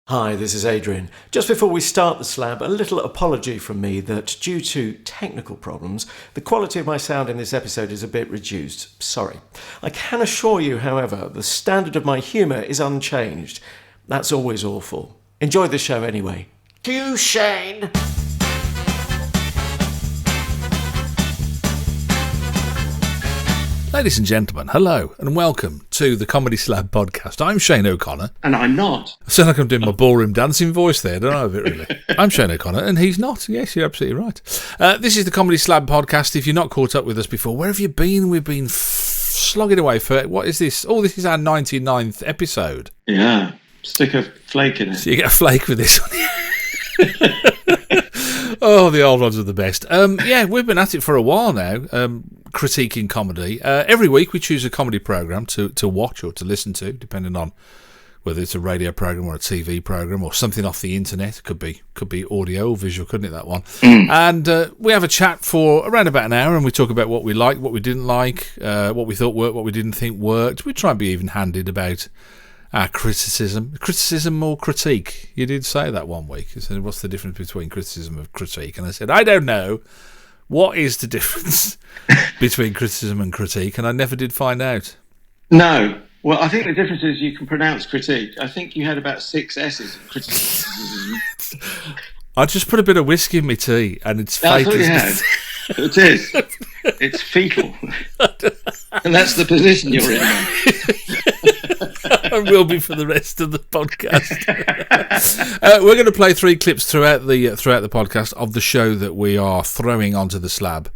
Hi, this is Adrian. Just before we start the slab, a little apology from me that due to technical problems, the quality of my sound in this episode is a bit reduced. Sorry. I can assure you, however, the standard of my humour is unchanged. That's always awful. Enjoy the show anyway. Cue Shane! Ladies and gentlemen, hello and welcome to the Comedy Slab podcast. I'm Shane O'Connor. And I'm not. I sound like I'm doing my ballroom dancing voice there, don't I, a bit really? I'm Shane O'Connor and he's not. Yes, you're absolutely right. This is the Comedy Slab podcast. If you're not caught up with us before, where have you been? We've been slogging away for, what is this? Oh, this is our 99th episode. Yeah, stick a flake in it. So you get a flake with this one. Oh, the old ones are the best. Yeah, we've been at it for a while now, critiquing comedy. Every week we choose a comedy programme to watch or to listen to, depending on whether it's a radio programme or a TV programme or something off the internet. It could be audio or visual, couldn't it, that one? And we have a chat for around about an hour and we talk about what we liked, what we didn't like, what we thought worked, what we didn't think worked. We try and be even-handed about our criticism or critique. You did say that one week. You said, what's the difference between criticism and critique? And I said, I don't know. What is the difference between criticism and critique? And I never did find out. No. Well, I think the difference is you can pronounce critique. I think you had about 6 S's in criticism. I just put a bit of whiskey in my tea and it's That's fatal. what you had. It is. It's fetal. And that's the position you're in. I will be for the rest of the podcast. We're going to play 3 clips throughout the podcast of the show that we are throwing onto the slab.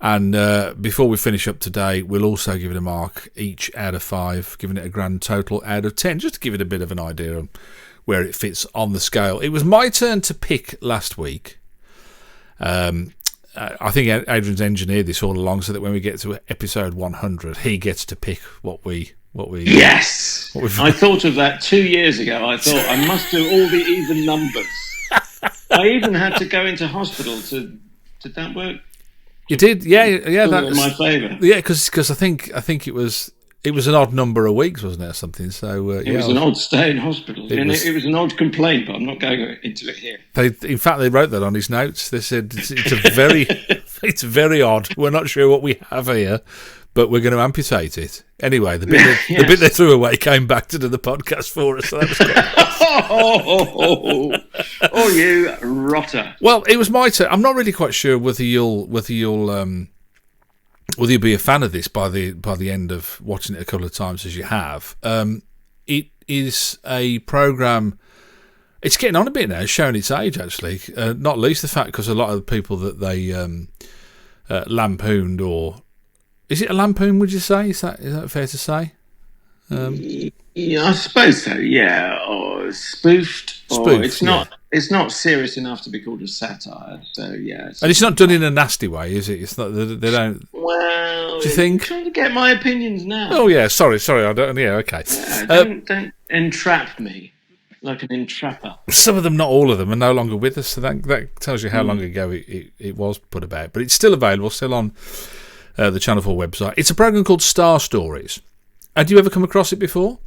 And before we finish up today, we'll also give it a mark each out of 5, giving it a grand total out of 10, just to give it a bit of an idea of where it fits on the scale. It was my turn to pick last week. I think Adrian's engineered this all along so that when we get to episode 100, he gets to pick what we. Yes! I thought of that 2 years ago. I thought I must do all the even numbers. I even had to go into hospital to. Did that work? You did, yeah. That's my favour. Yeah, because I think it was an odd number of weeks, wasn't it, or something? So it was an odd stay in hospital. It was an odd complaint, but I'm not going into it here. In fact, they wrote that on his notes. They said it's a very it's very odd. We're not sure what we have here, but we're going to amputate it. Anyway, the bit they threw away came back to do the podcast for us. So that was quite oh, you rotter! Well, it was my turn. I'm not really quite sure whether you'll be a fan of this by the end of watching it a couple of times as you have. It is a programme. It's getting on a bit now, showing its age actually. Not least the fact because a lot of the people that they lampooned, or is it a lampoon? Would you say is that fair to say? Yeah, I suppose so. Yeah, or spoofed. Or it's not. It's not serious enough to be called a satire. So yeah, and it's not done in a nasty way, is it? It's not. They don't. Well, do you think? I'm trying to get my opinions now. Oh yeah, sorry. I don't. Yeah, okay. Don't entrap me like an entrapper. Some of them, not all of them, are no longer with us. So that tells you how long ago it was put about. But it's still available, still on the Channel 4 website. It's a program called Star Stories. Had you ever come across it before?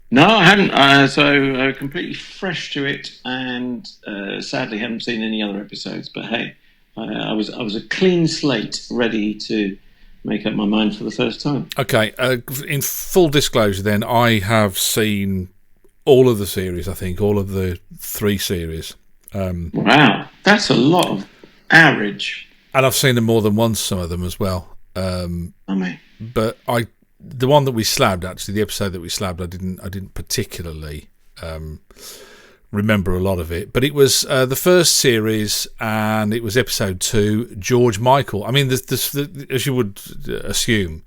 No, I hadn't. So completely fresh to it, and sadly haven't seen any other episodes. But hey, I was a clean slate, ready to make up my mind for the first time. Okay. In full disclosure, then, I have seen all of the series. I think all of the 3 series. Wow, that's a lot of average. And I've seen them more than once. Some of them as well. But the one that we slabbed, actually, the episode that we slabbed, I didn't particularly remember a lot of it. But it was the first series, and it was episode 2, George Michael. I mean, as you would assume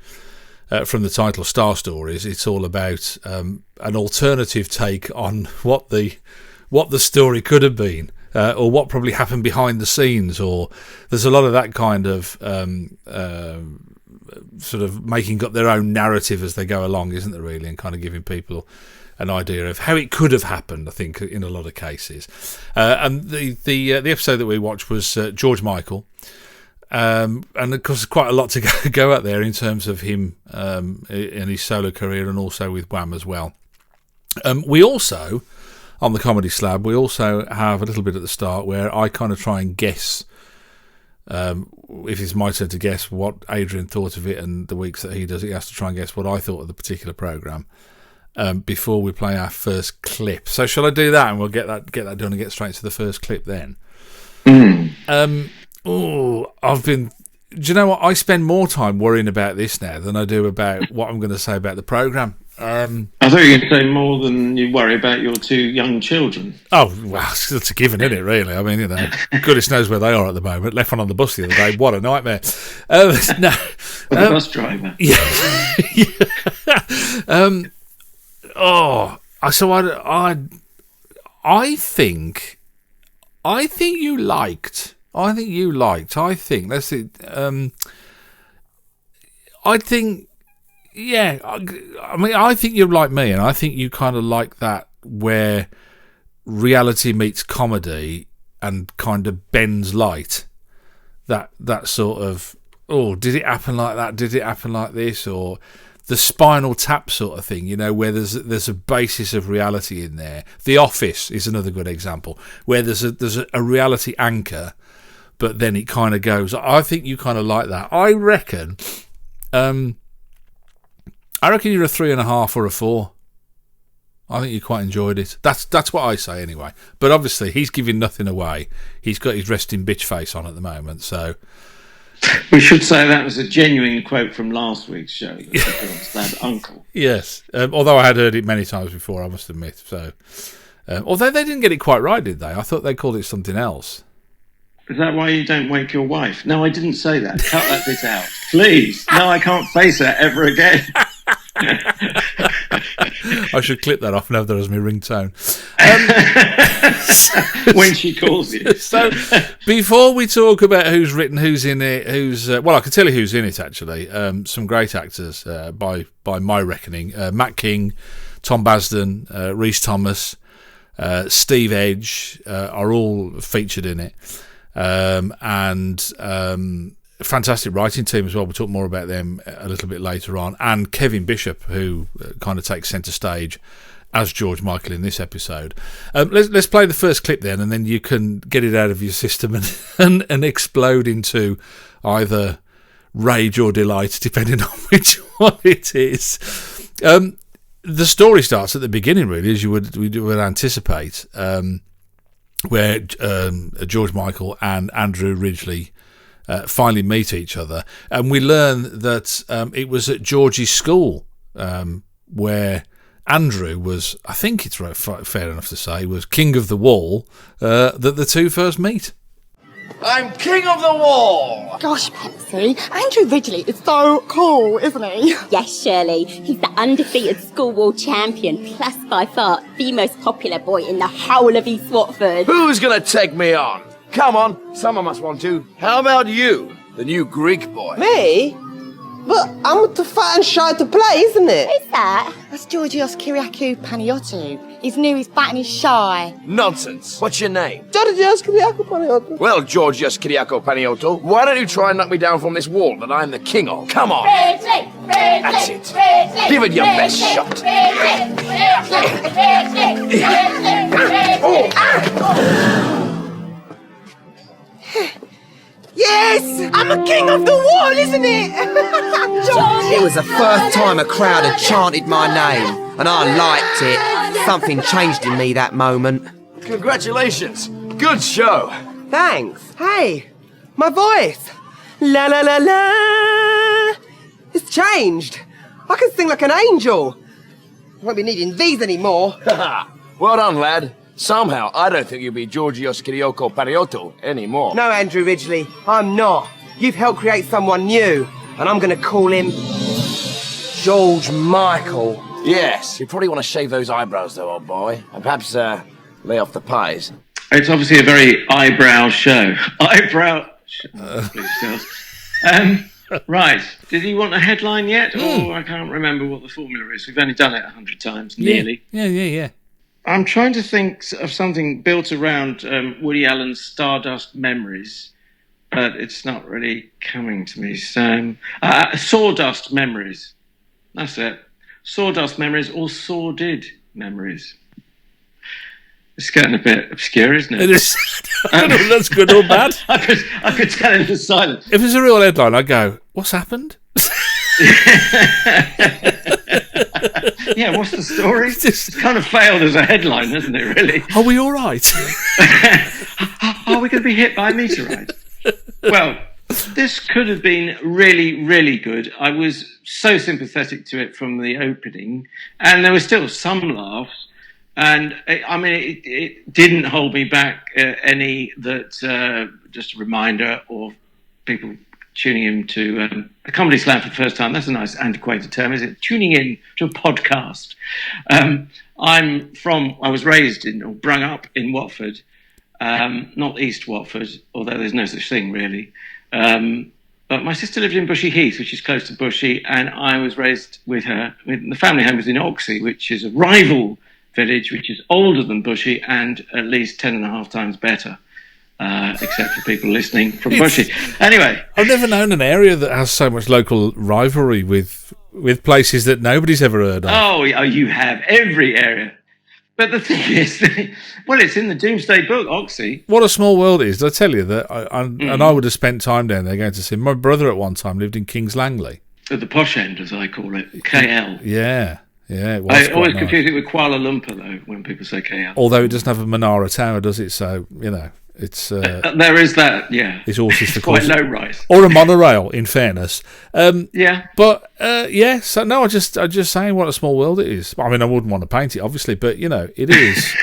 from the title, Star Stories, it's all about an alternative take on what the story could have been. Or what probably happened behind the scenes, or there's a lot of that kind of sort of making up their own narrative as they go along, isn't there, really, and kind of giving people an idea of how it could have happened, I think, in a lot of cases. And the episode that we watched was George Michael, and of course quite a lot to go out there in terms of him in his solo career and also with Wham as well. We also on the Comedy Slab, we also have a little bit at the start where I kind of try and guess, if it's my turn to guess what Adrian thought of it, and the weeks that he does it, he has to try and guess what I thought of the particular programme before we play our first clip. So shall I do that, and we'll get that done and get straight to the first clip then? Do you know what? I spend more time worrying about this now than I do about what I'm going to say about the programme. I thought you were going to say more than you worry about your 2 young children. Oh, well, it's a given, isn't it, really? I mean, goodness knows where they are at the moment. Left one on the bus the other day. What a nightmare. No. The bus driver. Yeah. I think you liked. I think, yeah. I mean, I think you're like me, and I think you kind of like that where reality meets comedy and kind of bends light. That sort of, oh, did it happen like that? Did it happen like this? Or the Spinal Tap sort of thing, where there's a basis of reality in there. The Office is another good example, where there's a reality anchor, but then it kind of goes. I think you kind of like that. I reckon you're a 3.5 or a 4. I think you quite enjoyed it. That's what I say anyway. But obviously, he's giving nothing away. He's got his resting bitch face on at the moment, so. We should say that was a genuine quote from last week's show. That uncle. Yes, although I had heard it many times before, I must admit. So, although they didn't get it quite right, did they? I thought they called it something else. Is that why you don't wake your wife? No, I didn't say that. Cut that bit out, please. No, I can't face her ever again. I should clip that off and have that as my ringtone. When she calls you. So, before we talk about who's written, who's in it, I can tell you who's in it actually. Some great actors, by my reckoning. Matt King, Tom Basden, Rhys Thomas, Steve Edge are all featured in it. Fantastic writing team as well. We'll talk more about them a little bit later on. And Kevin Bishop, who kind of takes centre stage as George Michael in this episode. Let's play the first clip then, and then you can get it out of your system and explode into either rage or delight, depending on which one it is. The story starts at the beginning, really, as you would anticipate, where George Michael and Andrew Ridgeley finally meet each other, and we learn that it was at Georgie's school where Andrew was, I think it's fair enough to say, was king of the wall, that the two first meet. I'm king of the wall! Gosh, Pepsi, Andrew Ridgeley is so cool, isn't he? Yes, Shirley. He's the undefeated school wall champion, plus by far the most popular boy in the whole of East Watford. Who's gonna take me on? Come on, someone must want to. How about you, the new Greek boy? Me? But I'm too fat and shy to play, isn't it? Who's that? That's Georgios Kyriakou Panayiotou. He's new, he's fat and he's shy. Nonsense. What's your name? Georgios Kyriakou Panayiotou. Well, Georgios Kyriakou Panayiotou, why don't you try and knock me down from this wall that I'm the king of? Come on. That's it. Give it your best shot. Yes! I'm a king of the wall, isn't it? It was the first time a crowd had chanted my name, and I liked it. Something changed in me that moment. Congratulations. Good show. Thanks. Hey, my voice. La la la la. It's changed. I can sing like an angel. I won't be needing these anymore. Well done, lad. Somehow, I don't think you'll be Georgios Kyriakou Panayiotou anymore. No, Andrew Ridgeley, I'm not. You've helped create someone new, and I'm going to call him George Michael. Yes, you probably want to shave those eyebrows, though, old boy. And perhaps lay off the pies. It's obviously a very eyebrow show. Please, Charles. Right. Did he want a headline yet? Or I can't remember what the formula is. We've only done it 100 times, nearly. Yeah. I'm trying to think of something built around Woody Allen's Stardust Memories, but it's not really coming to me. So, Sawdust Memories. That's it. Sawdust Memories or Sordid Memories. It's getting a bit obscure, isn't it? It is. I don't know if that's good or bad. I could tell in the silence. If it's a real headline, I'd go, what's happened? Yeah, what's the story? It's kind of failed as a headline, hasn't it, really? Are we all right? Are we going to be hit by a meteorite? Well, this could have been really, really good. I was so sympathetic to it from the opening, and there were still some laughs. And it didn't hold me back any. That just a reminder of people tuning in to a Comedy Slam for the first time. That's a nice antiquated term, is it? Tuning in to a podcast. I was raised in or brung up in Watford, not East Watford, although there's no such thing really. But my sister lived in Bushy Heath, which is close to Bushy, and I was raised with her. The family home was in Oxley, which is a rival village, which is older than Bushy and at least 10.5 times better, except for people listening from Bushy. Anyway, I've never known an area that has so much local rivalry with places that nobody's ever heard of. Oh, you have every area. But the thing is, well, it's in the Doomsday Book, Oxley. What a small world it is. Did I tell you that? And I would have spent time down there going to see. My brother at one time lived in Kings Langley. At the posh end, as I call it, KL. Yeah. It was I always nice. confuse it with Kuala Lumpur, though, when people say KL. Although it doesn't have a Menara Tower, does it? So, it's... there is that, yeah. It's horses for quite courses. low rise. Or a monorail, in fairness. Yeah. But, so no, I'm just saying what a small world it is. I mean, I wouldn't want to paint it, obviously, but, it is.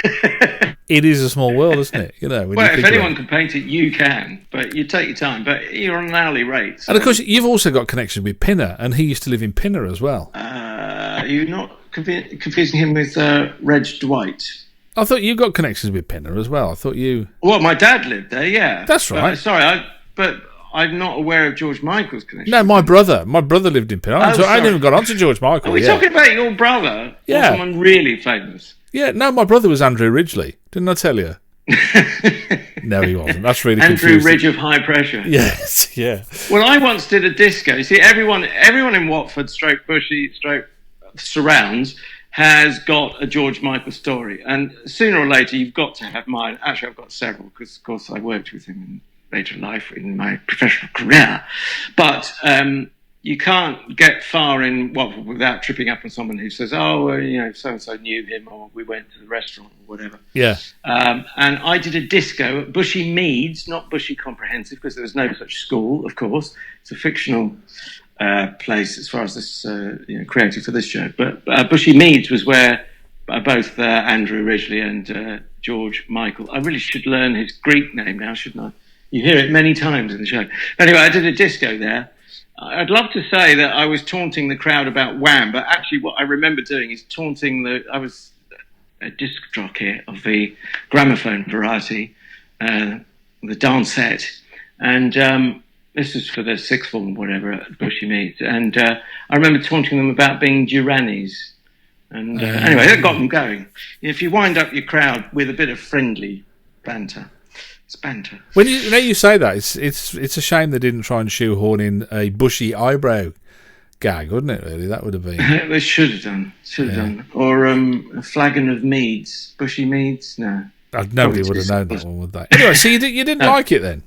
It is a small world, isn't it? Well, if anyone can paint it, you can. But you take your time. But you're on an hourly rate. So. And, of course, you've also got connection with Pinner, and he used to live in Pinner as well. You're not confusing him with Reg Dwight? I thought you got connections with Pinner as well. I thought you... Well, my dad lived there, yeah. That's right. But I'm not aware of George Michael's connection. No, my brother lived in Pinner. I hadn't even got onto George Michael. Are we talking about your brother? Yeah. Or someone really famous? Yeah, no, my brother was Andrew Ridgeley. Didn't I tell you? No, he wasn't. That's really Andrew confusing. Ridge of High Pressure. Yes, yeah. Well, I once did a disco. You see, everyone in Watford, Bushy, surrounds, has got a George Michael story. And sooner or later, you've got to have mine. Actually, I've got several, because, of course, I worked with him later in life in my professional career. But you can't get far in Watford without tripping up on someone who says, so-and-so knew him, or we went to the restaurant, or whatever. Yeah. And I did a disco at Bushy Meads, not Bushy Comprehensive, because there was no such school, of course. It's a fictional place as far as this, created for this show. But Bushy Meads was where both Andrew Ridgeley and George Michael... I really should learn his Greek name now, shouldn't I? You hear it many times in the show. Anyway, I did a disco there. I'd love to say that I was taunting the crowd about Wham, but actually what I remember doing is I was a disc jockey of the gramophone variety, the dancette, and this was for the sixth form, whatever, at Bushy Meads, and I remember taunting them about being Duranis. And anyway, that got them going. If you wind up your crowd with a bit of friendly banter, it's banter. When you say that, it's a shame they didn't try and shoehorn in a bushy eyebrow gag, wouldn't it? Really, that would have been. They should have done. Or a flagon of meads, Bushy Meads. No, nobody would have known that one, would they? Anyway, so you didn't like it then?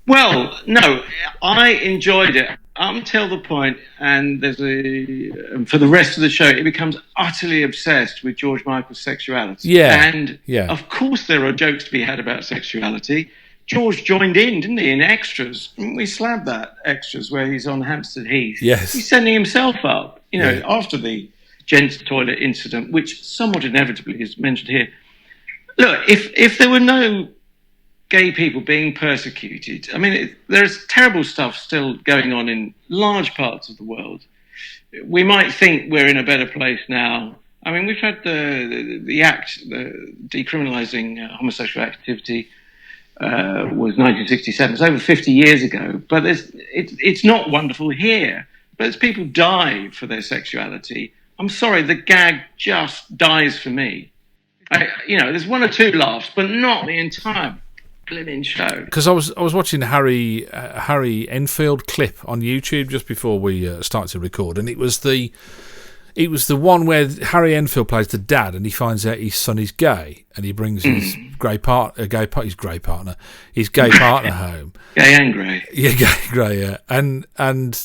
Well, no, I enjoyed it until the point, and for the rest of the show, it becomes utterly obsessed with George Michael's sexuality. Yeah. And of course there are jokes to be had about sexuality. George joined in, didn't he, in Extras? We slabbed that, Extras, where he's on Hampstead Heath. Yes. He's sending himself up, after the gents' toilet incident, which somewhat inevitably is mentioned here. Look, if there were no gay people being persecuted, I mean, there's terrible stuff still going on in large parts of the world. We might think we're in a better place now. I mean, we've had the act, the decriminalising homosexual activity was 1967. It's over 50 years ago. But it's not wonderful here. But as people die for their sexuality, I'm sorry, the gag just dies for me. There's one or two laughs, but not the entire blimmin' show. Because I was watching Harry Enfield clip on YouTube just before we started to record, and it was It was the one where Harry Enfield plays the dad, and he finds out his son is gay, and he brings his gay partner home. Gay and grey. Yeah, gay, grey. Yeah, and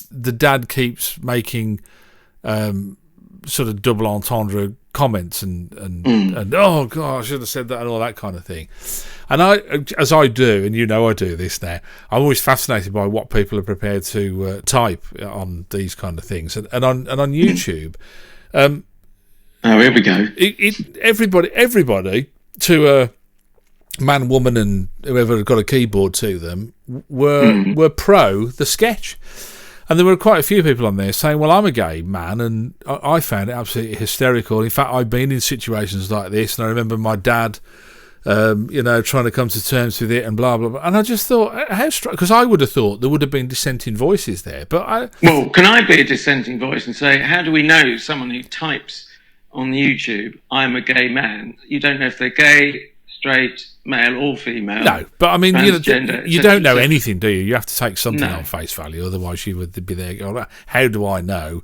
the dad keeps making sort of double entendre comments and oh god, I should have said that and all that kind of thing. And as I do, and I do this now, I'm always fascinated by what people are prepared to type on these kind of things. And on YouTube, oh, here we go. Everybody, to a man, woman, and whoever had got a keyboard to them, were pro the sketch. And there were quite a few people on there saying, well, I'm a gay man, and I found it absolutely hysterical. In fact, I've been in situations like this, and I remember my dad, trying to come to terms with it and blah, blah, blah. And I just thought, because I would have thought there would have been dissenting voices there. Well, can I be a dissenting voice and say, how do we know someone who types on YouTube, I'm a gay man? You don't know if they're gay, straight, male or female. No, but I mean, you don't know anything, do you? You have to take something on face value, otherwise you would be there going, how do I know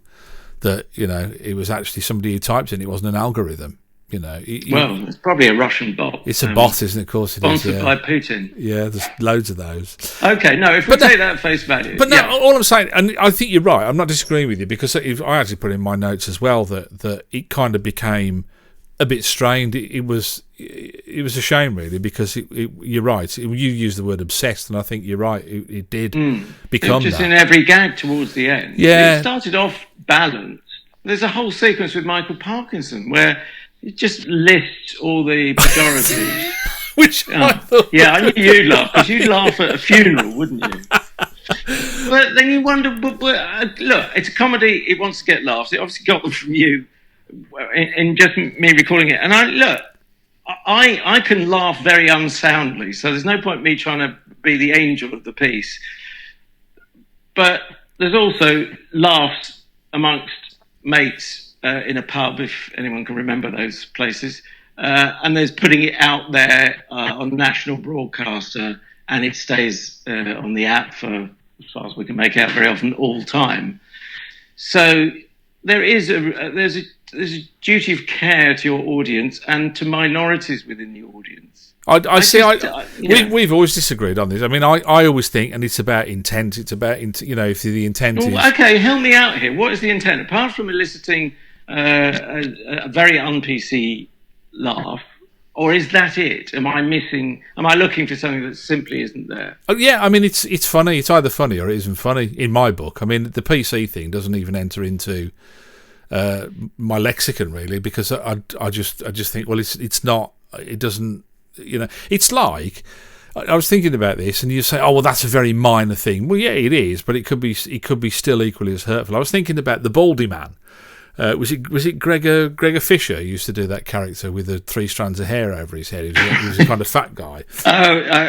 that, it was actually somebody who typed it and it wasn't an algorithm? Well, it's probably a Russian bot. It's a bot, isn't it? Of course it is. Sponsored by Putin. Yeah, there's loads of those. Okay, no, if we take that at face value. But no, all I'm saying, and I think you're right, I'm not disagreeing with you, because I actually put in my notes as well that it kind of became a bit strained. It was a shame, really, because you're right. You used the word obsessed, and I think you're right. It did become just that. In every gag towards the end. Yeah. It started off balanced. There's a whole sequence with Michael Parkinson where it just lists all the pejoratives. Which I thought... Yeah, I knew you'd laugh, because you'd laugh at a funeral, wouldn't you? But then you wonder, look, it's a comedy. It wants to get laughs. It obviously got them from you in just me recalling it. And I can laugh very unsoundly, so there's no point me trying to be the angel of the piece. But there's also laughs amongst mates in a pub, if anyone can remember those places. And there's putting it out there on national broadcaster, and it stays on the app for, as far as we can make out, very often all the time. So there's a duty of care to your audience and to minorities within the audience. We've always disagreed on this. I mean, I always think, and it's about intent. It's about, if the intent is... Okay, help me out here. What is the intent? Apart from eliciting a very un-PC laugh, or is that it? Am I looking for something that simply isn't there? Oh, yeah, I mean, it's funny. It's either funny or it isn't funny, in my book. I mean, the PC thing doesn't even enter into my lexicon, really, because I just think, well, it's not, it doesn't, it's like, I was thinking about this, and you say, oh, well, that's a very minor thing. Well, yeah, it is, but it could be still equally as hurtful. I was thinking about the Baldy Man. Was it Gregor Fisher who used to do that character with the 3 strands of hair over his head? He was a kind of fat guy.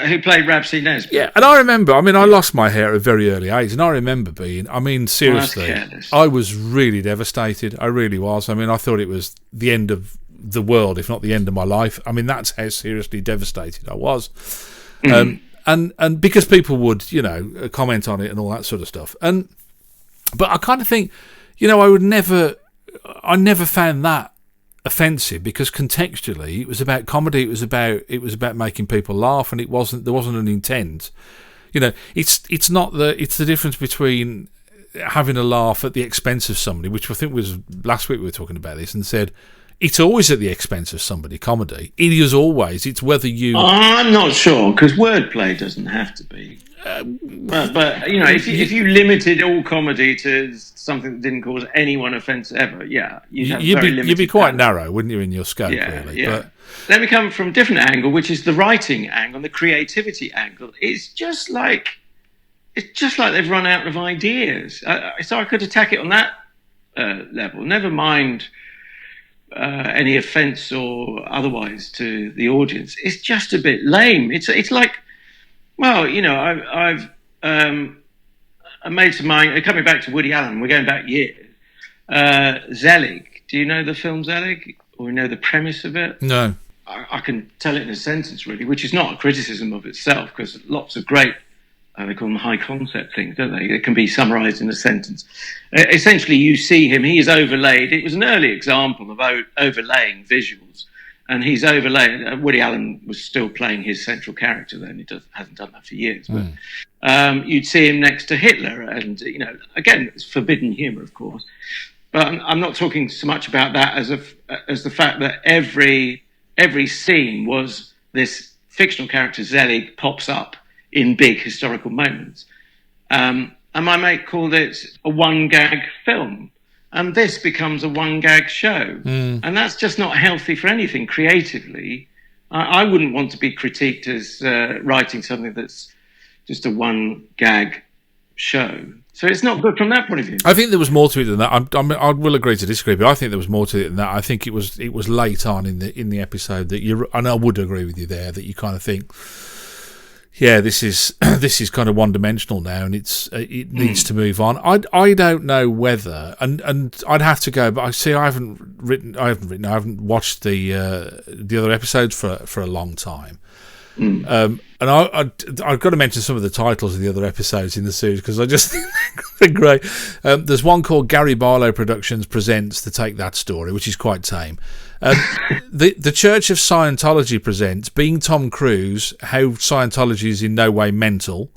Who played Rapsy Nesbitt. Yeah, and I remember, I lost my hair at a very early age, and I remember seriously, I was really devastated. I really was. I thought it was the end of the world, if not the end of my life. That's how seriously devastated I was. And because people would, comment on it and all that sort of stuff. But I kind of think, I never found that offensive, because contextually it was about comedy. It was about making people laugh, and there wasn't an intent. It's the difference between having a laugh at the expense of somebody, which I think was last week we were talking about this, and said it's always at the expense of somebody. Comedy, it is always. It's whether you. I'm not sure, because wordplay doesn't have to be. But if you limited all comedy to something that didn't cause anyone offence ever, you'd be quite narrow, wouldn't you, in your scope, really? Yeah. But let me come from a different angle, which is the writing angle, the creativity angle. It's just like they've run out of ideas. So I could attack it on that level. Never mind any offence or otherwise to the audience. It's just a bit lame. It's like. Well, I've a mate of mine, coming back to Woody Allen, we're going back years, Zelig. Do you know the film Zelig? Or know the premise of it? No. I can tell it in a sentence, really, which is not a criticism of itself, because lots of great they call them high concept things, don't they? It can be summarised in a sentence. Essentially, you see him, he is overlaid. It was an early example of overlaying visuals. And he's overlaid. Woody Allen was still playing his central character then. He hasn't done that for years. But you'd see him next to Hitler. And, again, it's forbidden humour, of course. But I'm not talking so much about that as the fact that every scene was this fictional character, Zelig, pops up in big historical moments. And my mate called it a one-gag film. And this becomes a one-gag show. And that's just not healthy for anything creatively. I wouldn't want to be critiqued as writing something that's just a one-gag show. So it's not good from that point of view. I think there was more to it than that. I will agree to disagree, but I think there was more to it than that. I think it was late on in the episode that and I would agree with you there, that you kind of think, yeah, this is kind of one-dimensional now, and it needs to move on. I don't know whether, and I'd have to go, but I haven't watched the other episodes for a long time. And I've got to mention some of the titles of the other episodes in the series because I just think they're great. There's one called Gary Barlow Productions Presents the Take That Story, which is quite tame. The Church of Scientology presents Being Tom Cruise, How Scientology is in No Way Mental,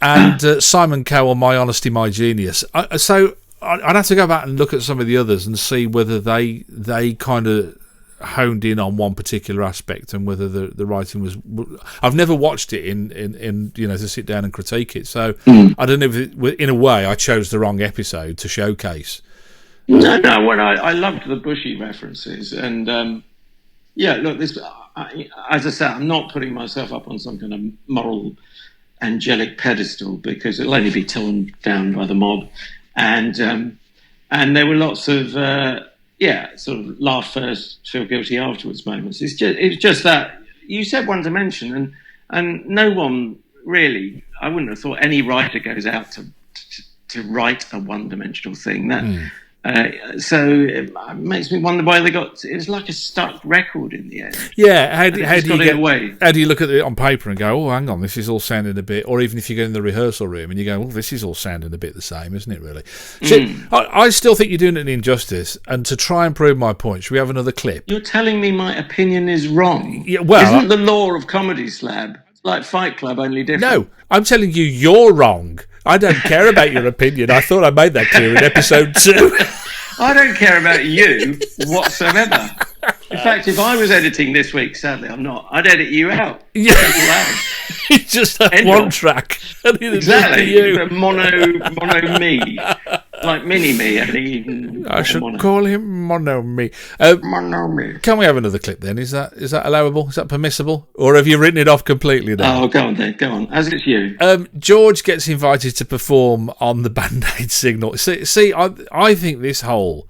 and Simon Cowell, My Honesty, My Genius. So I'd have to go back and look at some of the others and see whether they kind of honed in on one particular aspect and whether the writing was. I've never watched it in to sit down and critique it, so I don't know if in a way I chose the wrong episode to showcase. No. Well, I loved the Bushy references, and look, this. As I said, I'm not putting myself up on some kind of moral angelic pedestal because it'll only be torn down by the mob, and there were lots of sort of laugh first, feel guilty afterwards moments. It's just that you said one dimension, and no one really. I wouldn't have thought any writer goes out to write a one-dimensional thing. So it makes me wonder why it's like a stuck record in the end. Yeah, how do you look at it on paper and go, oh, hang on, this is all sounding a bit, or even if you go in the rehearsal room and you go, well, this is all sounding a bit the same, isn't it, really? So I still think you're doing it an injustice, and to try and prove my point, should we have another clip? You're telling me my opinion is wrong? Yeah, well, isn't the law of Comedy Slab like Fight Club, only different? No, I'm telling you, you're wrong. I don't care about your opinion. I thought I made that clear in episode 2. I don't care about you whatsoever. In fact, if I was editing this week, sadly I'm not, I'd edit you out. Yeah. You just have one track. Exactly. You. Mono me. Like mini-me. I should call him Mono-me. Mono-me. Can we have another clip then? Is that allowable? Is that permissible? Or have you written it off completely now? Oh, go on then. Go on. As it's you. George gets invited to perform on the Band-Aid Signal. See, I think this whole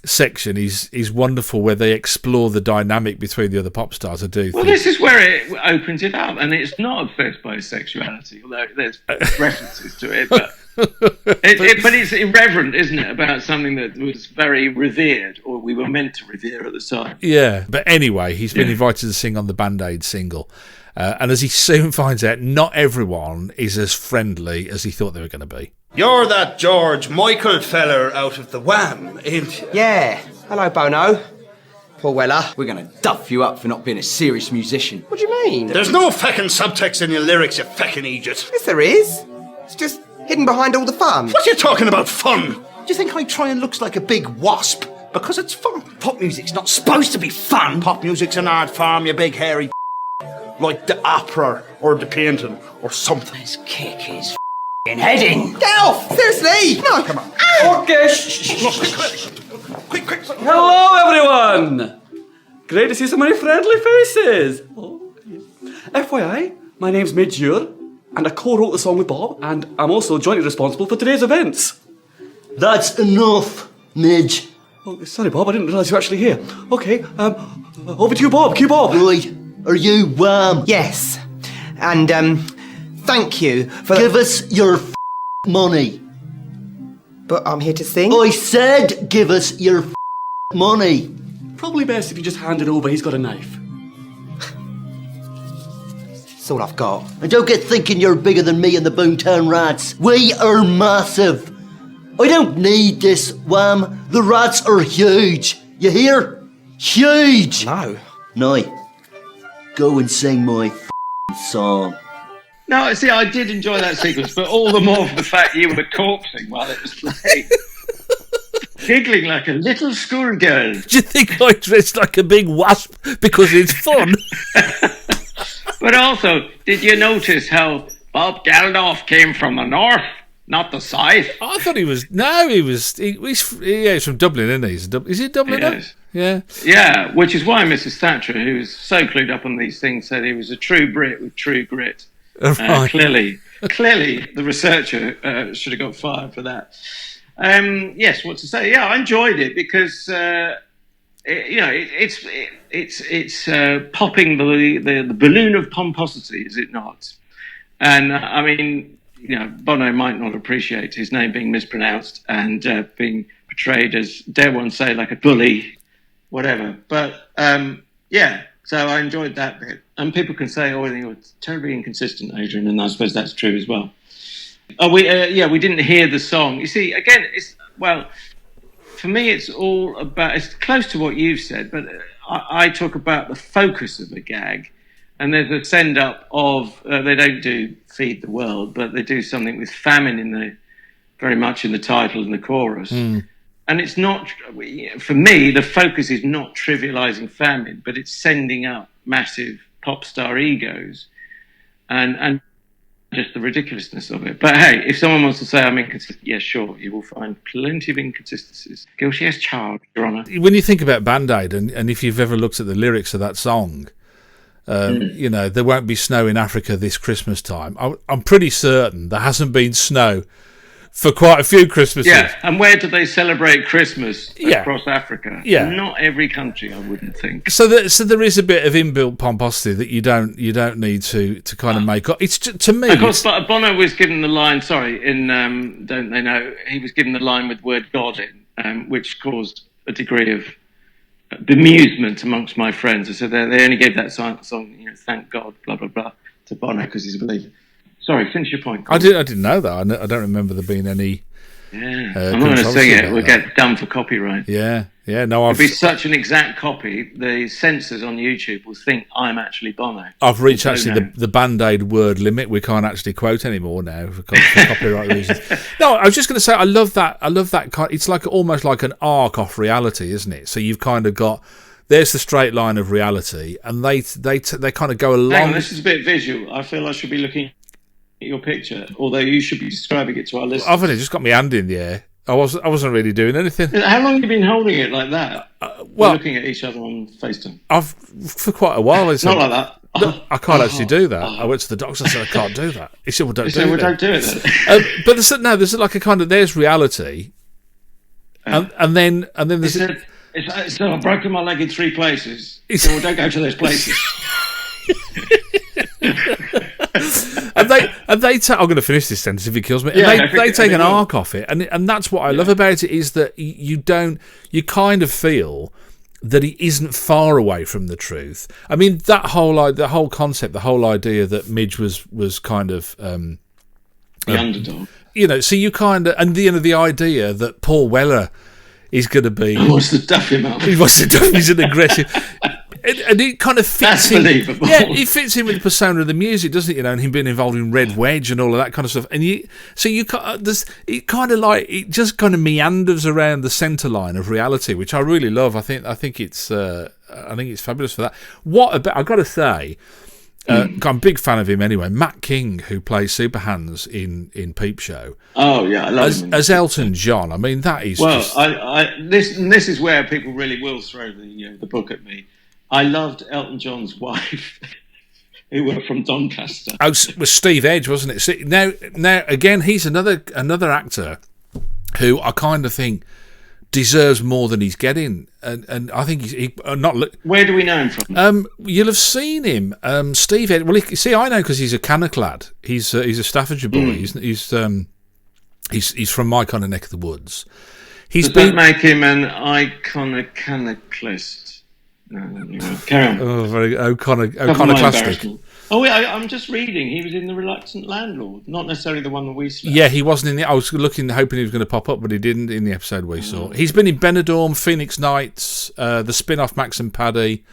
section is wonderful, where they explore the dynamic between the other pop stars. Well, this is where it opens it up, and it's not obsessed by sexuality, although there's references to it, but but it's irreverent, isn't it, about something that was very revered, or we were meant to revere at the time. Yeah, but anyway, he's been invited to sing on the Band-Aid single, and as he soon finds out, not everyone is as friendly as he thought they were going to be. You're that George Michael feller out of the Wham, ain't you? Yeah. Hello, Bono. Poor Weller. We're going to duff you up for not being a serious musician. What do you mean? There's no feckin' subtext in your lyrics, you feckin' idiot. Yes, there is. It's just hidden behind all the fun. What are you talking about, fun? Do you think I try and looks like a big wasp? Because it's fun. Pop music's not supposed to be fun. Pop music's an art form, you big hairy like the opera or the painting or something. Let's kick his heading. Get off! Seriously! No, come on. Okay, Quick. Hello, everyone. Great to see so many friendly faces. Oh, yeah. FYI, my name's Midge Ure, and I co-wrote the song with Bob, and I'm also jointly responsible for today's events. That's enough, Midge. Oh, sorry, Bob, I didn't realise you were actually here. Okay, over to you, Bob. Cue Bob. Right, are you Wham? Yes. And, thank you for... Give us your money. But I'm here to sing. I said give us your money. Probably best if you just hand it over, he's got a knife. That's all I've got. And don't get thinking you're bigger than me and the Boomtown Rats. We are massive. I don't need this, Wham. The rats are huge. You hear? Huge. No. No. Go and sing my f***ing song. No, see, I did enjoy that sequence, but all the more for the fact you were corpsing while it was playing. Giggling like a little schoolgirl. Do you think I dressed like a big wasp because it's fun? But also, did you notice how Bob Geldof came from the north, not the south? I thought he was. No, he's from Dublin, isn't he? Is he Dublin? Yes. Yeah. Yeah, which is why Mrs. Thatcher, who's so clued up on these things, said he was a true Brit with true grit. Right. Clearly, the researcher should have got fired for that. Yes, what to say? Yeah, I enjoyed it because it's popping the balloon of pomposity, is it not? And I mean, Bono might not appreciate his name being mispronounced and being portrayed as, dare one say, like a bully, whatever. But yeah, so I enjoyed that bit. And people can say, "Oh, you're terribly inconsistent, Adrian," and I suppose that's true as well. Oh, we didn't hear the song. You see, again, for me, it's all about. It's close to what you've said, but I talk about the focus of a gag, and there's a send up of they don't do "Feed the World," but they do something with famine very much in the title and the chorus. And it's not, for me, the focus is not trivializing famine, but it's sending up massive pop star egos, and just the ridiculousness of it. But hey, if someone wants to say I'm inconsistent, yeah, sure, you will find plenty of inconsistencies. Guilty as charged, Your Honour. When you think about Band-Aid, and if you've ever looked at the lyrics of that song, there won't be snow in Africa this Christmas time. I'm pretty certain there hasn't been snow for quite a few Christmases. Yeah, and where do they celebrate Christmas across Africa? Yeah. Not every country, I wouldn't think. So there is a bit of inbuilt pomposity that you don't need to kind of make up. It's to me. Of course, but Bono was given the line. Sorry, in Don't They Know? He was given the line with word God in, which caused a degree of bemusement amongst my friends. I said they only gave that song, thank God, blah blah blah, to Bono because he's a believer. Sorry, finish your point. I didn't know that. I don't remember there being any. Yeah, I'm not going to sing it. We'll get done for copyright. Yeah. No, it'll be such an exact copy. The censors on YouTube will think I'm actually Bono. I've reached the Band-Aid word limit. We can't actually quote anymore now for copyright reasons. No, I was just going to say I love that kind. It's like almost like an arc off reality, isn't it? So you've kind of got. There's the straight line of reality, and they kind of go along. Hang on, this is a bit visual. I feel I should be looking your picture, although you should be describing it to our listeners. I've only just got my hand in the air. I wasn't really doing anything. How long have you been holding it like that? We're looking at each other on FaceTime. For quite a while. Not like that. No, I can't actually do that. I went to the doctor and said I can't do that. He said, "Well, don't do it." Don't do it then. But there's like a kind of there's reality, and then there's. So I've broken my leg in 3 places. So don't go to those places. I'm going to finish this sentence if it kills me. Yeah, they take an arc off it, and that's what I love about it is that you kind of feel that he isn't far away from the truth. I mean, the whole concept, the whole idea that Midge was kind of the underdog. So you kind of, and the idea that Paul Weller is going to be. He wants to duff him up. He's an aggressive. And it kind of fits That's in. believable. Yeah, it fits in with the persona of the music, doesn't it? And him being involved in Red Wedge and all of that kind of stuff. And it kind of like it just kind of meanders around the centre line of reality, which I really love. I think it's fabulous for that. What about? I've got to say, I'm a big fan of him anyway. Matt King, who plays Super Hans in Peep Show. Oh yeah, I love him. As Elton John. I mean, that is this is where people really will throw the book at me. I loved Elton John's wife, who were from Doncaster. Oh, it was Steve Edge, wasn't it? See, now again, he's another actor who I kind of think deserves more than he's getting, and I think he not. Where do we know him from? You'll have seen him, Steve Edge. Well, I know because he's a Cannock lad. He's a Staffordshire boy. He's from my kind of neck of the woods. Does that make him an iconoclast? No, carry on. Oh, very iconoclastic. Oh, I'm just reading. He was in The Reluctant Landlord, not necessarily the one that we saw. Yeah, he wasn't in the. I was hoping he was going to pop up, but he didn't in the episode we saw. He's been in Benidorm, Phoenix Nights, the spin-off Max and Paddy.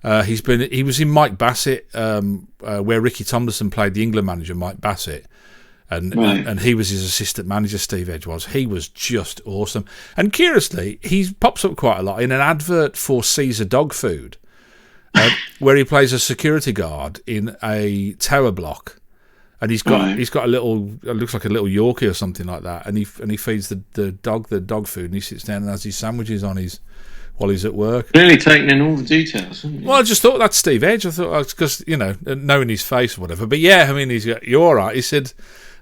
He was in Mike Bassett, where Ricky Tomlinson played the England manager, Mike Bassett. And he was his assistant manager, Steve Edge was. He was just awesome. And curiously, he pops up quite a lot in an advert for Caesar dog food, where he plays a security guard in a tower block, and he's got a little, it looks like a little Yorkie or something like that, and he feeds the dog food, and he sits down and has his sandwiches on while he's at work. Really taking in all the details, haven't you? Well, I just thought that's Steve Edge. I thought because knowing his face or whatever. But yeah, I mean, you're all right. He said.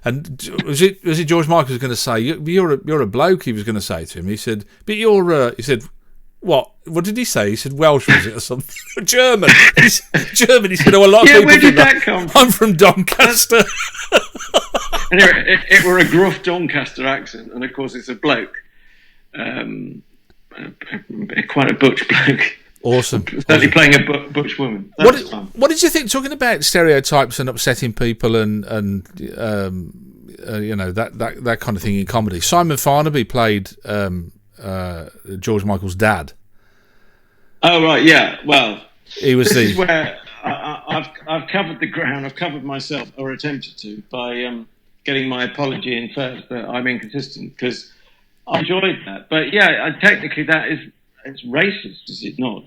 And was it George Michael was going to say you're a bloke? He was going to say to him. He said, "But you're." He said, "What? What did he say?" He said, "Welsh was it or something? German?" He said, German. He said, "Oh, a lot of people." Where did that come from? I'm from Doncaster. Anyway, it were a gruff Doncaster accent, and of course it's a bloke, quite a butch bloke. Awesome. Certainly playing a butch woman. What did you think? Talking about stereotypes and upsetting people and that kind of thing in comedy. Simon Farnaby played George Michael's dad. Oh right, yeah. Well, this is where I've covered the ground. I've covered myself, or attempted to, by getting my apology in first that I'm inconsistent, because I enjoyed that. But yeah, technically it's racist, is it not?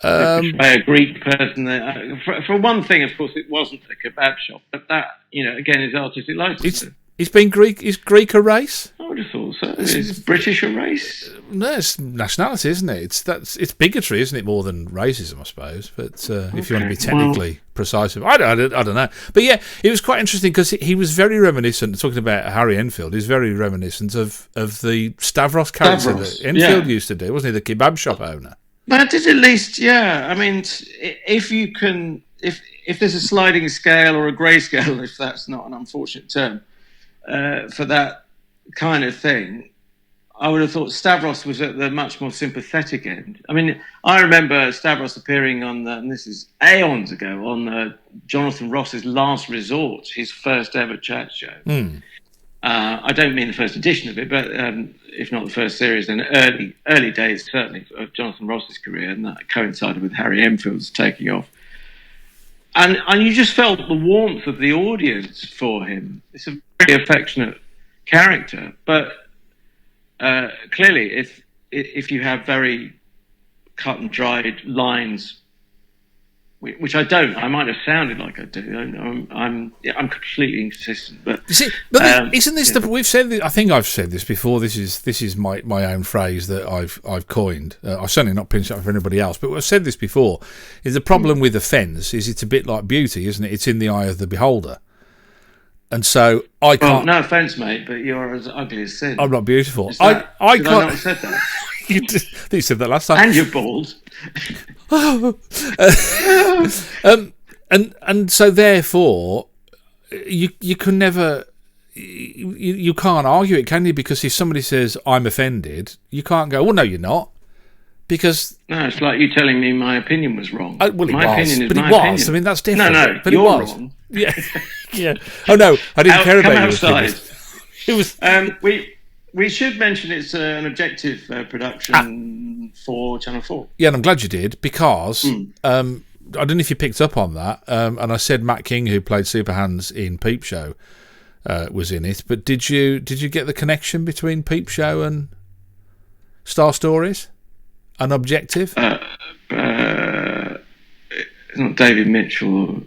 By a Greek person. For one thing, of course, it wasn't a kebab shop, but that, again, is artistic license. Is Greek a race? I would have thought so. Is British a race? No, it's nationality, isn't it? It's bigotry, isn't it? More than racism, I suppose. But if you want to be technically precise, I don't know. But yeah, it was quite interesting because he was very reminiscent. Talking about Harry Enfield, he's very reminiscent of the Stavros character that Enfield used to do, wasn't he? The kebab shop owner. That is at least, yeah. I mean, if you can, if there's a sliding scale or a grayscale, if that's not an unfortunate term, for that kind of thing, I would have thought Stavros was at the much more sympathetic end. I mean, I remember Stavros appearing on, and this is aeons ago, on Jonathan Ross's Last Resort, his first ever chat show. I don't mean the first edition of it, but if not the first series, then early days, certainly, of Jonathan Ross's career, and that coincided with Harry Enfield's taking off. And you just felt the warmth of the audience for him. It's a very affectionate character, but clearly, if you have very cut and dried lines, which I don't, I might have sounded like I do. I'm completely inconsistent. But you see, isn't this we've said? I think I've said this before. This is my own phrase that I've coined. I've certainly not pinched it up for anybody else, but I've said this before. Is the problem with offence is it's a bit like beauty, isn't it? It's in the eye of the beholder. And so I can't. Well, no offence, mate, but you're as ugly as sin. I'm not beautiful. I can't. I not have said that? You said that last time. And you're bald. And so therefore, you can never. You can't argue it, can you? Because if somebody says I'm offended, you can't go, well, no, you're not. Because no, it's like you telling me my opinion was wrong. Well, my opinion is but my it was. opinion. I mean, that's different. No, but you're it was. Wrong. Yeah, yeah. Oh no, I didn't care about your opinion. It was. We should mention it's an objective production for Channel 4. Yeah, and I'm glad you did because I don't know if you picked up on that. And I said Matt King, who played Super Hans in Peep Show, was in it. But did you get the connection between Peep Show and Star Stories? An objective? It's not David Mitchell.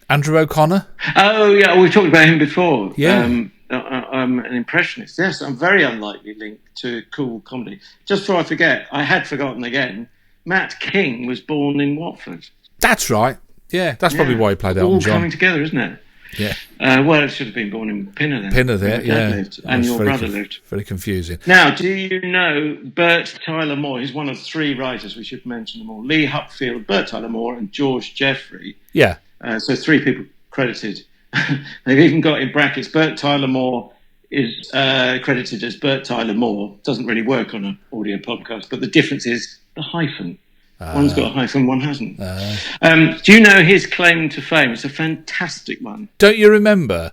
Andrew O'Connor? Oh, yeah, we've talked about him before. Yeah. I'm an impressionist. Yes, I'm very unlikely linked to cool comedy. Just before I forget, I had forgotten again, Matt King was born in Watford. That's right. Yeah, that's probably why he played Elton John. All coming together, isn't it? Yeah. Well, it should have been born in Pinner then. Pinner there, yeah. Lived, and your brother lived. Very confusing. Now, do you know Bert Tyler Moore? He's one of 3 writers. We should mention them all. Lee Hupfield, Bert Tyler Moore, and George Jeffrey. Yeah. So 3 people credited. They've even got in brackets, Bert Tyler Moore is credited as Bert Tyler Moore. Doesn't really work on an audio podcast, but the difference is the hyphen. One's got a hyphen, one hasn't. Do you know his claim to fame? It's a fantastic one. Don't you remember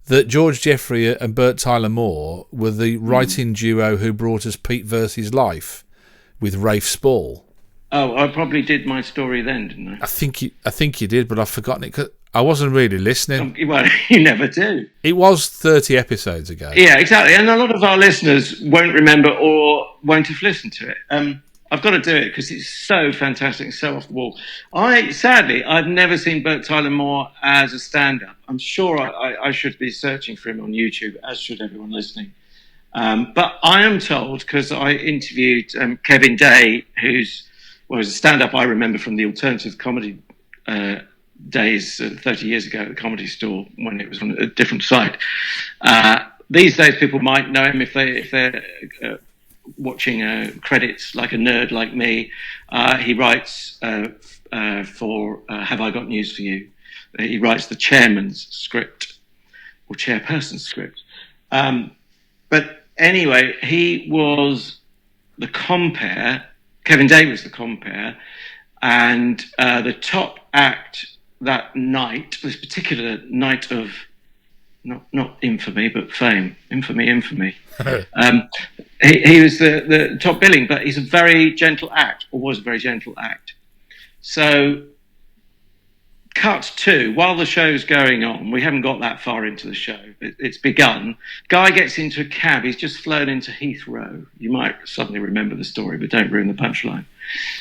that George Jeffrey and Bert Tyler Moore were the writing duo who brought us Pete versus Life with Rafe Spall? Oh, I probably did my story then, didn't I? I think you did, but I've forgotten it 'cause I wasn't really listening. Well, you never do. It was 30 episodes ago. Yeah, exactly. And a lot of our listeners won't remember or won't have listened to it. I've got to do it because it's so fantastic and so off the wall. Sadly, I've never seen Bert Tyler Moore as a stand-up. I'm sure I should be searching for him on YouTube, as should everyone listening. But I am told, because I interviewed Kevin Day, who's a stand-up I remember from the alternative comedy days 30 years ago at the Comedy Store when it was on a different site. These days, people might know him if they're watching credits like a nerd like me. He writes for Have I Got News for You? He writes the chairman's script or chairperson's script. But anyway, he was the compere. Kevin Day was the compere, and the top act that night, this particular night of not infamy but fame, infamy. He was the top billing, but he's a very gentle act, or was a very gentle act. So, cut to, while the show's going on, we haven't got that far into the show, it's begun. Guy gets into a cab, he's just flown into Heathrow. You might suddenly remember the story, but don't ruin the punchline.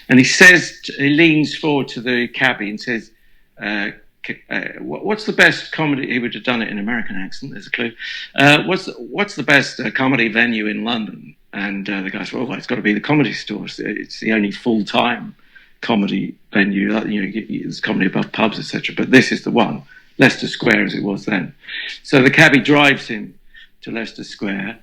And he leans forward to the cabbie and says, what's the best comedy? He would have done it in American accent. There's a clue. What's the best comedy venue in London? And the guy said, "Well, it's got to be the Comedy Store. It's the only full-time comedy venue. There's comedy above pubs, etc. But this is the one, Leicester Square, as it was then." So the cabbie drives him to Leicester Square.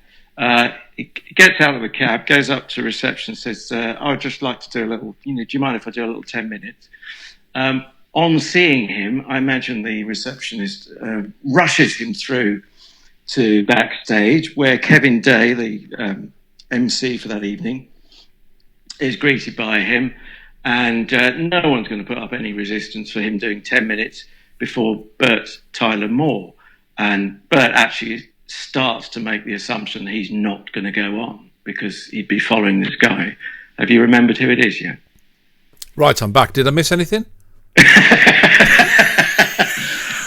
He gets out of the cab, goes up to reception, says, "I'd just like to do a little. Do you mind if I do a little 10 minutes?" On seeing him, I imagine the receptionist rushes him through to backstage, where Kevin Day, the MC for that evening, is greeted by him, and no one's going to put up any resistance for him doing 10 minutes before Bert Tyler Moore. And Bert actually starts to make the assumption he's not going to go on because he'd be following this guy. Have you remembered who it is yet? Right, I'm back. Did I miss anything?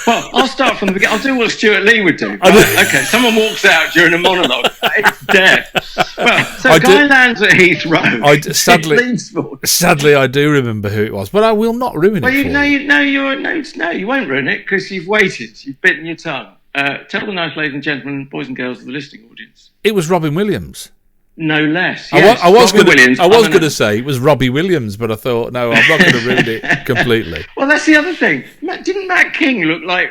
Well, I'll start from the beginning. I'll do what Stuart Lee would do. Okay, someone walks out during a monologue. It's death. Well, so Guy lands at Heathrow. Sadly, I do remember who it was, but I will not ruin it for you. You won't ruin it because you've waited. You've bitten your tongue. Tell the nice ladies and gentlemen, boys and girls of the listening audience. It was Robin Williams. No less. Yes, I was going to say it was Robbie Williams, but I thought, no, I'm not going to ruin it completely. Well, that's the other thing. Didn't Matt King look like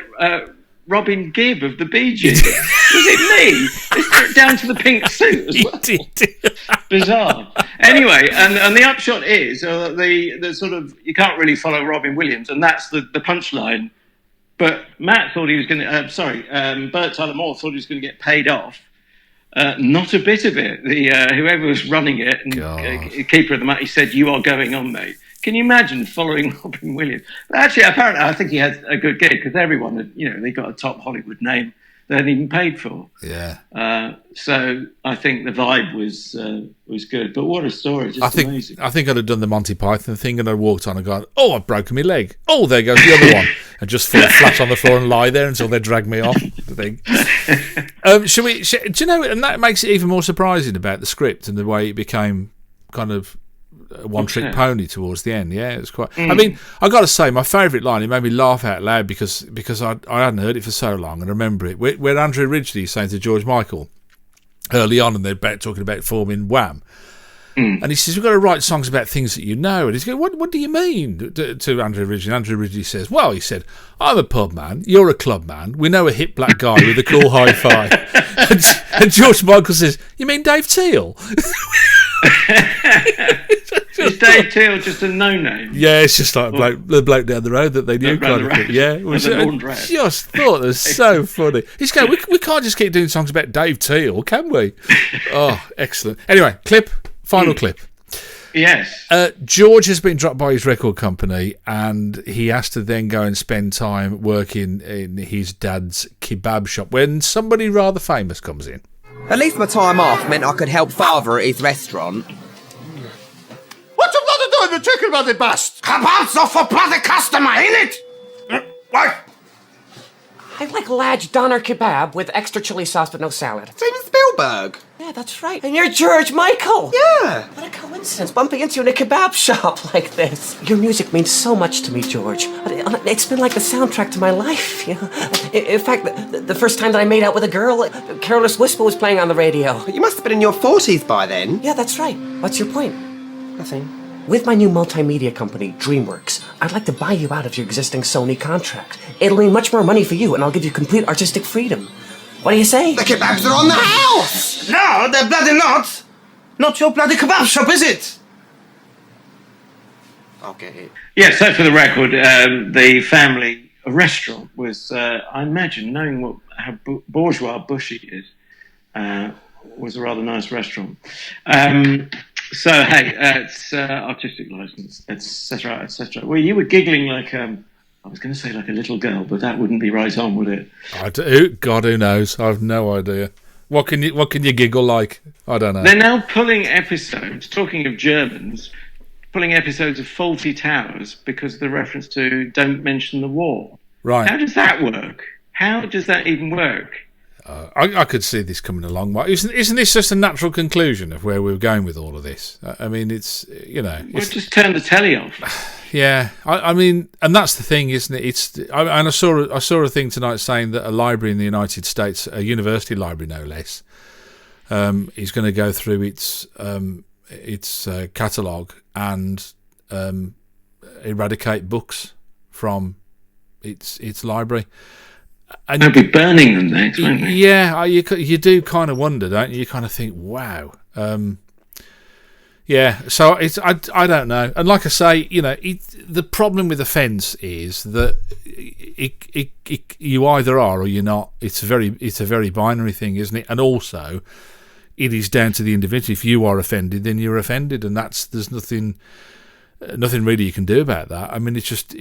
Robin Gibb of the Bee Gees? Was it me? Down to the pink suit as well. He did. Bizarre. Anyway, and the upshot is the sort of, you can't really follow Robin Williams, and that's the punchline. But Matt thought he was going to, Bert Tyler Moore thought he was going to get paid off. Not a bit of it. Whoever was running it, and keeper of the match, he said, "You are going on, mate." Can you imagine following Robin Williams? But actually, apparently, I think he had a good gig because everyone had, they got a top Hollywood name they hadn't even paid for. Yeah. So I think the vibe was good. But what a story! Amazing. I think I'd have done the Monty Python thing, and I walked on and gone, "Oh, I've broken my leg. Oh, there goes the other one," and just fall flat on the floor and lie there until they drag me off. The thing. Do you know? And that makes it even more surprising about the script and the way it became kind of a one-trick pony towards the end. Yeah, it was quite. I mean, I got to say, my favourite line. It made me laugh out loud because I hadn't heard it for so long and I remember it. Where Andrew Ridgeley is saying to George Michael early on, and they're talking about forming Wham. And he says, "We've got to write songs about things that you know." And he's going, "What do you mean?" to Andrew Ridgeley. And Andrew Ridgeley says, "Well," he said, "I'm a pub man. You're a club man. We know a hip black guy with a cool hi-fi." and George Michael says, "You mean Dave Teal?" Is Dave Teal just a no-name? Yeah, it's just like the bloke down the road that they knew kind of thing. Yeah, I just thought it was so funny. He's going, we can't just keep doing songs about Dave Teal, can we? Oh, excellent. Anyway, final clip. Yes. George has been dropped by his record company, and he has to then go and spend time working in his dad's kebab shop when somebody rather famous comes in. At least my time off meant I could help father at his restaurant. What you bloody doing? The chicken bloody bust! Kebabs are for bloody customer, ain't it? What? I like large doner kebab with extra chili sauce but no salad. Steven Spielberg. Yeah, that's right. And you're George Michael. Yeah. What a coincidence, bumping into you in a kebab shop like this. Your music means so much to me, George. It's been like the soundtrack to my life, you know. In fact, the first time that I made out with a girl, Careless Whisper was playing on the radio. You must have been in your 40s by then. Yeah, that's right. What's your point? Nothing. With my new multimedia company, DreamWorks, I'd like to buy you out of your existing Sony contract. It'll mean much more money for you, and I'll give you complete artistic freedom. What do you say? The kebabs are on the house! No, they're bloody not! Not your bloody kebab shop, is it? Okay. Yeah, so for the record, the family restaurant was, I imagine, knowing how bourgeois Bushy is, was a rather nice restaurant. So, hey, it's artistic license, etc., etc. Well, you were giggling like, I was going to say like a little girl, but that wouldn't be right on, would it? God, who knows? I've no idea. What can you giggle like? I don't know. They're now pulling episodes, talking of Germans, pulling episodes of Fawlty Towers because of the reference to Don't Mention the War. Right. How does that work? How does that even work? I could see this coming along. Isn't this just a natural conclusion of where we're going with all of this? I mean, it's, you know... We'll just turn the telly off. Yeah, I mean, and that's the thing, isn't it? I saw a thing tonight saying that a library in the United States, a university library no less, is going to go through its catalogue and eradicate books from its library. And they'll be burning them next, won't they? Yeah, you do kind of wonder, don't you? You kind of think, wow. Yeah, so it's I don't know. And like I say, you know, the problem with the fence is that you either are or you're not. It's a very binary thing, isn't it? And also, it is down to the individual. If you are offended, then you're offended, and there's nothing really you can do about that. I mean, it's just